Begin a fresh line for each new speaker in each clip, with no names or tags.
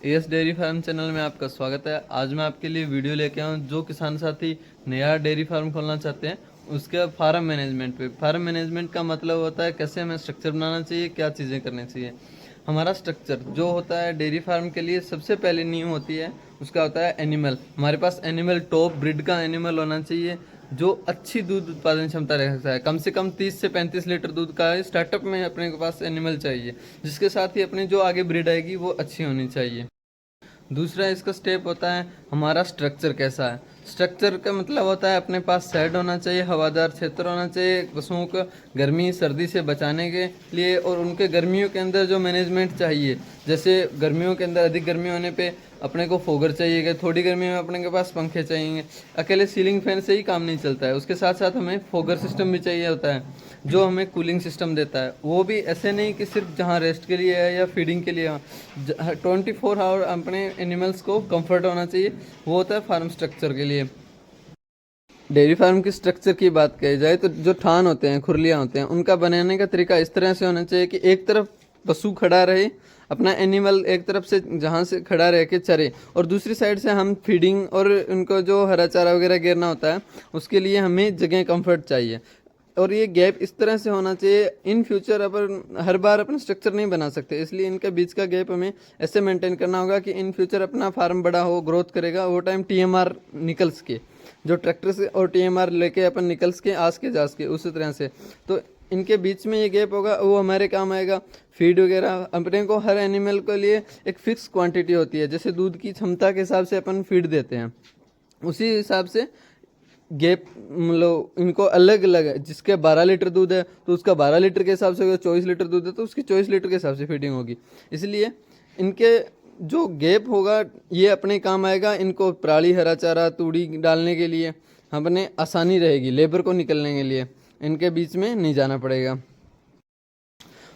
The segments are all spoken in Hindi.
एस डेयरी फार्म चैनल में आपका स्वागत है। आज मैं आपके लिए वीडियो लेके आया हूँ जो किसान साथी नया डेयरी फार्म खोलना चाहते हैं उसके फार्म मैनेजमेंट पे। फार्म मैनेजमेंट का मतलब होता है कैसे हमें स्ट्रक्चर बनाना चाहिए, क्या चीज़ें करनी चाहिए। हमारा स्ट्रक्चर जो होता है डेयरी फार्म के लिए सबसे पहले नींव होती है, उसका होता है एनिमल। हमारे पास एनिमल टॉप ब्रीड का एनिमल होना चाहिए जो अच्छी दूध उत्पादन क्षमता रखता है। कम से कम 30 से 35 लीटर दूध का स्टार्टअप में अपने के पास एनिमल चाहिए, जिसके साथ ही अपनी जो आगे ब्रीड आएगी वो अच्छी होनी चाहिए। दूसरा इसका स्टेप होता है हमारा स्ट्रक्चर कैसा है। स्ट्रक्चर का मतलब होता है अपने पास शेड होना चाहिए, हवादार क्षेत्र होना चाहिए पशुओं को गर्मी सर्दी से बचाने के लिए, और उनके गर्मियों के अंदर जो मैनेजमेंट चाहिए, जैसे गर्मियों के अंदर अधिक गर्मी होने पे अपने को फोगर चाहिए, थोड़ी गर्मी में अपने के पास पंखे चाहिए। अकेले सीलिंग फैन से ही काम नहीं चलता है, उसके साथ साथ हमें फोगर सिस्टम भी चाहिए होता है जो हमें कूलिंग सिस्टम देता है। वो भी ऐसे नहीं कि सिर्फ जहाँ रेस्ट के लिए है या फीडिंग के लिए, 24 आवर अपने एनिमल्स को कंफर्ट होना चाहिए। वो होता है फार्म स्ट्रक्चर के लिए। डेयरी फार्म की स्ट्रक्चर की बात कही जाए तो जो थान होते हैं, खुरलियाँ होते हैं, उनका बनाने का तरीका इस तरह से होना चाहिए कि एक तरफ पशु खड़ा रहे, अपना एनिमल एक तरफ से जहाँ से खड़ा रह के चरे, और दूसरी साइड से हम फीडिंग और उनको जो हरा चारा वगैरह गिरना होता है उसके लिए हमें जगह कंफर्ट चाहिए। और ये गैप इस तरह से होना चाहिए। इन फ्यूचर अपन हर बार अपना स्ट्रक्चर नहीं बना सकते, इसलिए इनके बीच का गैप हमें ऐसे मेंटेन करना होगा कि इन फ्यूचर अपना फार्म बड़ा हो, ग्रोथ करेगा, वो टाइम टीएमआर निकल्स के, जो ट्रैक्टर से और टीएमआर लेके अपन निकल्स के आस के जास के उसी तरह से, तो इनके बीच में ये गैप होगा वो हमारे काम आएगा। फीड वगैरह अपने को हर एनिमल के लिए एक फिक्स क्वांटिटी होती है, जैसे दूध की क्षमता के हिसाब से अपन फीड देते हैं, उसी हिसाब से गैप मतलब इनको अलग अलग है। जिसके 12 लीटर दूध है तो उसका 12 लीटर के हिसाब से होगा, 24 लीटर दूध है तो उसकी 24 लीटर के हिसाब से फीडिंग होगी। इसलिए इनके जो गैप होगा ये अपने काम आएगा। इनको पराली हरा चारा तूड़ी डालने के लिए हमने आसानी रहेगी, लेबर को निकलने के लिए इनके बीच में नहीं जाना पड़ेगा।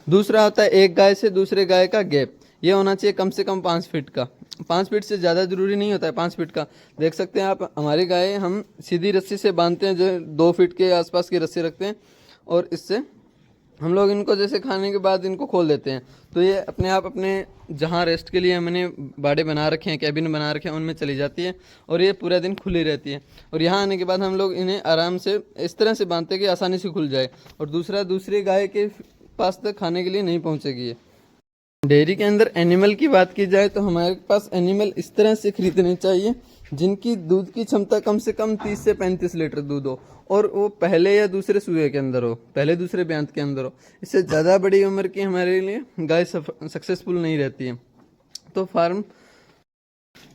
दूसरा होता है एक गाय से दूसरे गाय का गैप, ये होना चाहिए कम से कम 5 फीट का। 5 फीट से ज़्यादा ज़रूरी नहीं होता है, 5 फीट का। देख सकते हैं आप, हमारी गाय हम सीधी रस्सी से बांधते हैं, जो 2 फीट के आसपास की रस्सी रखते हैं, और इससे हम लोग इनको जैसे खाने के बाद इनको खोल देते हैं, तो ये अपने आप अपने जहाँ रेस्ट के लिए हमने बाड़े बना रखे हैं, कैबिन बना रखे हैं, उनमें चली जाती है और ये पूरा दिन खुली रहती है। और यहाँ आने के बाद हम लोग इन्हें आराम से इस तरह से बांधते हैं कि आसानी से खुल जाए, और दूसरी गाय के पास तक खाने के लिए नहीं पहुँचेगी ये। डेयरी के अंदर एनिमल की बात की जाए तो हमारे पास एनिमल इस तरह से खरीदने चाहिए जिनकी दूध की क्षमता कम से कम 30 से 35 लीटर दूध हो, और वो पहले या दूसरे सूए के अंदर हो, पहले दूसरे ब्यांत के अंदर हो। इससे ज़्यादा बड़ी उम्र की हमारे लिए गाय सक्सेसफुल नहीं रहती है। तो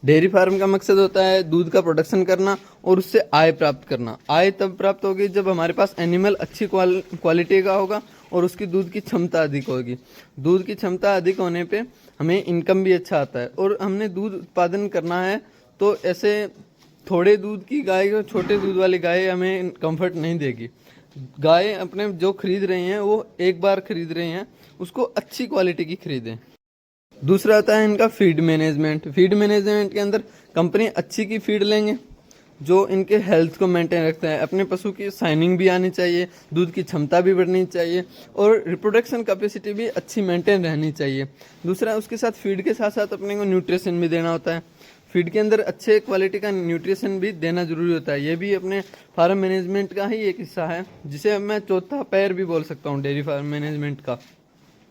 डेयरी फार्म का मकसद होता है दूध का प्रोडक्शन करना और उससे आय प्राप्त करना। आय तब प्राप्त होगी जब हमारे पास एनिमल अच्छी क्वालिटी का होगा और उसकी दूध की क्षमता अधिक होगी। दूध की क्षमता अधिक होने पे हमें इनकम भी अच्छा आता है। और हमने दूध उत्पादन करना है तो ऐसे थोड़े दूध की गाय को, छोटे दूध वाली गाय हमें कंफर्ट नहीं देगी। गाय अपने जो खरीद रहे हैं वो एक बार खरीद रहे हैं, उसको अच्छी क्वालिटी की खरीदें। दूसरा आता है इनका फीड मैनेजमेंट। फीड मैनेजमेंट के अंदर कंपनी अच्छी की फीड लेंगे जो इनके हेल्थ को मेंटेन रखता है। अपने पशु की शाइनिंग भी आनी चाहिए, दूध की क्षमता भी बढ़नी चाहिए, और रिप्रोडक्शन कैपेसिटी भी अच्छी मेंटेन रहनी चाहिए। दूसरा, उसके साथ फीड के साथ साथ अपने को न्यूट्रिशन भी देना होता है। फीड के अंदर अच्छे क्वालिटी का न्यूट्रिशन भी देना जरूरी होता है। ये भी अपने फार्म मैनेजमेंट का ही एक हिस्सा है, जिसे मैं चौथा पैर भी बोल सकता हूँ डेयरी फार्म मैनेजमेंट का,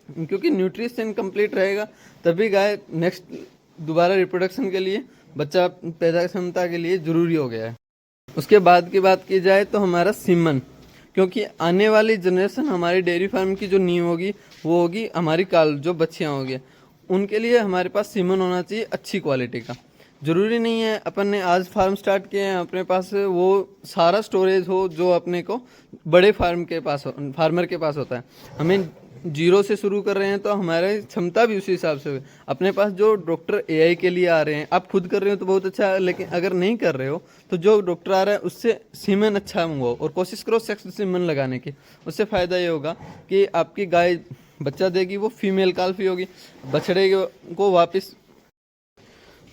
क्योंकि न्यूट्रिशन कंप्लीट रहेगा तभी गाय नेक्स्ट दोबारा रिप्रोडक्शन के लिए, बच्चा पैदा क्षमता के लिए ज़रूरी हो गया है। उसके बाद की बात की जाए तो हमारा सीमन, क्योंकि आने वाली जनरेशन हमारी डेयरी फार्म की जो नींव होगी वो होगी हमारी जो बच्चियाँ होगी, उनके लिए हमारे पास सीमन होना चाहिए अच्छी क्वालिटी का। ज़रूरी नहीं है अपन ने आज फार्म स्टार्ट किए हैं अपने पास वो सारा स्टोरेज हो जो अपने को बड़े फार्मर के पास होता है। हमें जीरो से शुरू कर रहे हैं तो हमारी क्षमता भी उसी हिसाब से हो। अपने पास जो डॉक्टर एआई के लिए आ रहे हैं, आप खुद कर रहे हो तो बहुत अच्छा है, लेकिन अगर नहीं कर रहे हो तो जो डॉक्टर आ रहा है उससे सीमेन अच्छा मंगवाओ और कोशिश करो सेक्स सीमेन लगाने की। उससे फ़ायदा ये होगा कि आपकी गाय बच्चा देगी, वो फीमेल काल्फी होगी।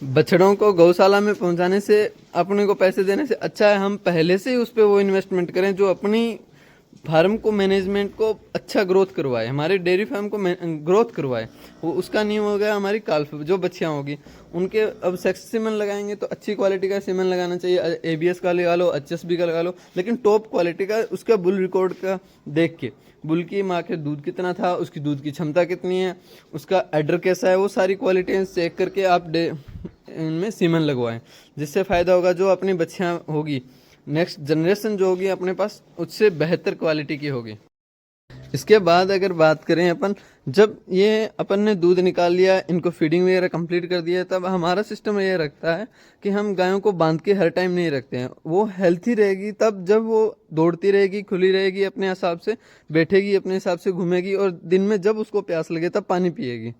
बछड़ों को गौशाला में पहुंचाने से अपने को पैसे देने से अच्छा है हम पहले से ही उस पर वो इन्वेस्टमेंट करें जो अपनी फार्म को मैनेजमेंट को अच्छा ग्रोथ करवाए, हमारे डेयरी फार्म को ग्रोथ करवाए। वो उसका नियम हो गया हमारी काल्फ जो बच्चियाँ होगी उनके अब सेक्स सीमन लगाएंगे तो अच्छी क्वालिटी का सीमन लगाना चाहिए, ABS का लगा लो, HSB का लगा लो, लेकिन टॉप क्वालिटी का उसका बुल रिकॉर्ड का देख के, बुल की माँ के दूध कितना था, उसकी दूध की क्षमता कितनी है, उसका एडर कैसा है, वो सारी क्वालिटी चेक करके आप इनमें सीमन लगवाएं। जिससे फ़ायदा होगा जो अपनी बच्चियाँ होगी, नेक्स्ट जनरेशन जो होगी अपने पास उससे बेहतर क्वालिटी की होगी। इसके बाद अगर बात करें अपन, जब ये अपन ने दूध निकाल लिया, इनको फीडिंग वगैरह कंप्लीट कर दिया, तब हमारा सिस्टम ये रखता है कि हम गायों को बांध के हर टाइम नहीं रखते हैं। वो हेल्थी रहेगी तब जब वो दौड़ती रहेगी, खुली रहेगी, अपने हिसाब से बैठेगी, अपने हिसाब से घूमेगी, और दिन में जब उसको प्यास लगे तब पानी पिएगी।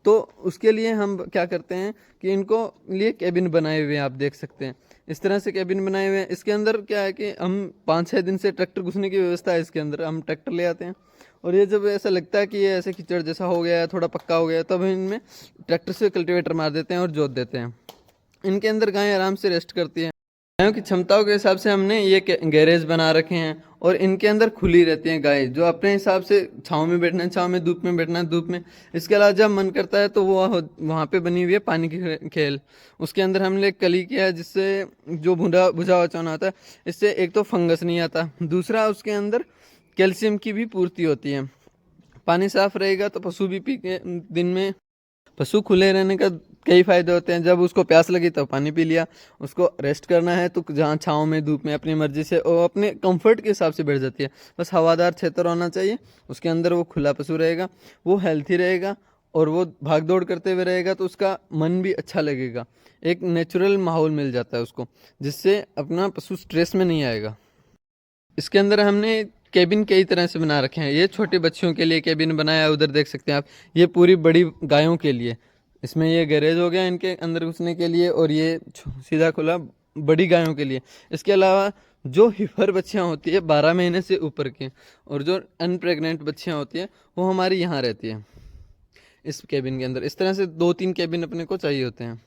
तो उसके लिए हम क्या करते हैं कि इनको लिए कैबिन बनाए हुए हैं, आप देख सकते हैं इस तरह से कैबिन बनाए हुए हैं। इसके अंदर क्या है कि हम 5-6 दिन से ट्रैक्टर घुसने की व्यवस्था है इसके अंदर, हम ट्रैक्टर ले आते हैं, और ये जब ऐसा लगता है कि ये ऐसे कीचड़ जैसा हो गया है, थोड़ा पक्का हो गया है, तब इनमें ट्रैक्टर से कल्टीवेटर मार देते हैं और जोत देते हैं। इनके अंदर गायें आराम से रेस्ट करती हैं। गायों की क्षमताओं के हिसाब से हमने ये गैरेज बना रखे हैं, और इनके अंदर खुली रहती हैं गाय, जो अपने हिसाब से छाँव में बैठना है छाँव में, धूप में बैठना है धूप में। इसके अलावा जब मन करता है तो वो वहाँ पे बनी हुई है पानी की खेल, उसके अंदर हमने कली किया है, जिससे जो भुजा भुजा हुआ चना आता है, इससे एक तो फंगस नहीं आता, दूसरा उसके अंदर कैल्शियम की भी पूर्ति होती है। पानी साफ रहेगा तो पशु भी पी के दिन में, पशु खुले रहने का कई फायदे होते हैं। जब उसको प्यास लगी तो पानी पी लिया, उसको रेस्ट करना है तो जहाँ छाँव में धूप में अपनी मर्जी से, वो अपने कंफर्ट के हिसाब से बैठ जाती है। बस हवादार क्षेत्र होना चाहिए, उसके अंदर वो खुला पशु रहेगा, वो हेल्थी रहेगा, और वो भाग दौड़ करते हुए रहेगा तो उसका मन भी अच्छा लगेगा, एक नेचुरल माहौल मिल जाता है उसको, जिससे अपना पशु स्ट्रेस में नहीं आएगा। इसके अंदर हमने केबिन कई तरह से बना रखे हैं। ये छोटे बच्चों के लिए केबिन बनाया है, उधर देख सकते हैं आप। ये पूरी बड़ी गायों के लिए, इसमें ये गैरेज हो गया इनके अंदर घुसने के लिए, और ये सीधा खुला बड़ी गायों के लिए। इसके अलावा जो हिफर बच्चियाँ होती है 12 महीने से ऊपर की, और जो अनप्रेग्नेंट बच्चियाँ होती हैं, वो हमारी यहाँ रहती हैं इस केबिन के अंदर। इस तरह से 2-3 केबिन अपने को चाहिए होते हैं।